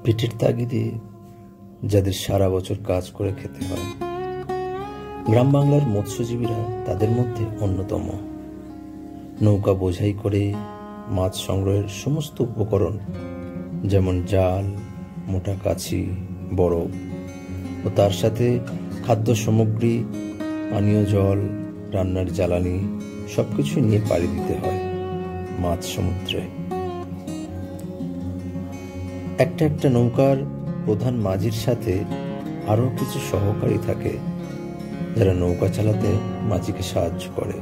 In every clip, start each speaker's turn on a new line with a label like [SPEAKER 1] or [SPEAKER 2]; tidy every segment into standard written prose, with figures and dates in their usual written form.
[SPEAKER 1] পেটের তাগিদে যাদের সারা বছর কাজ করে খেতে হয়, গ্রাম বাংলার মৎস্যজীবীরা তাদের মধ্যে অন্যতম। নৌকা বোঝাই করে মাছ সংগ্রহের সমস্ত উপকরণ, যেমন জাল, মোটা কাছি, বরফ ও তার সাথে খাদ্য সামগ্রী, পানীয় জল, রান্নার জ্বালানি সবকিছু নিয়ে পাড়ি দিতে হয় মাছ সমুদ্রে। একটা একটা নৌকার প্রধান মাঝির সাথে আরো কিছু সহকারী থাকে, যারা নৌকা চালাতে মাঝিকে সাহায্য করে।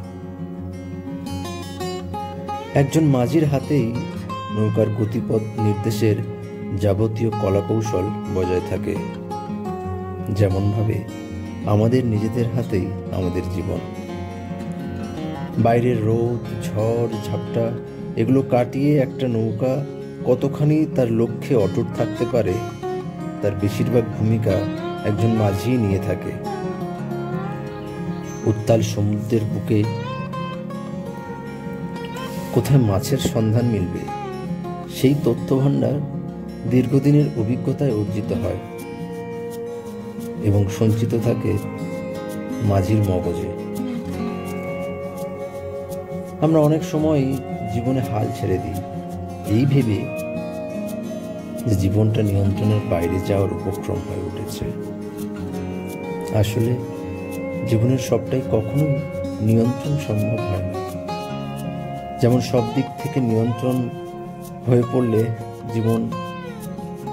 [SPEAKER 1] একজন মাঝির হাতেই নৌকার গতিপথ নির্দেশের যাবতীয় কলাকৌশল বজায় থাকে, যেমন ভাবে আমাদের নিজেদের হাতেই আমাদের জীবন। বাইরের রোদ, ঝড়, ঝাপটা এগুলো কাটিয়ে একটা নৌকা কতখানি তার লক্ষ্যে অটুট থাকতে পারে, তার বেশিরভাগ ভূমিকা একজন মাঝি নিয়ে থাকে। উত্তাল সমুদ্রের বুকে কোথায় মাছের সন্ধান মিলবে, সেই তথ্য ভাণ্ডার দীর্ঘদিনের অভিজ্ঞতায় অর্জিত হয় এবং সঞ্চিত থাকে মাঝির মগজে। আমরা অনেক সময় জীবনে হাল ছেড়ে দিই এই ভেবে যে জীবনটা নিয়ন্ত্রণের বাইরে যাওয়ার উপক্রম হয়ে উঠেছে। আসলে জীবনের সবটাই কখনোই নিয়ন্ত্রণ সম্ভব হয় না। যেমন সব দিক থেকে নিয়ন্ত্রণ হয়ে পড়লে জীবন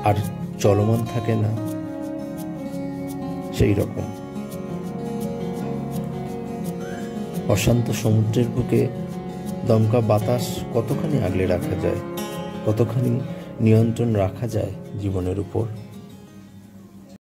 [SPEAKER 1] আর চলমান থাকে না, সেই রকম অশান্ত সমুদ্রের বুকে দমকা বাতাস কতখানি আগলে রাখা যায়, কতখানি নিয়ন্ত্রণ রাখা যায় জীবনের উপর।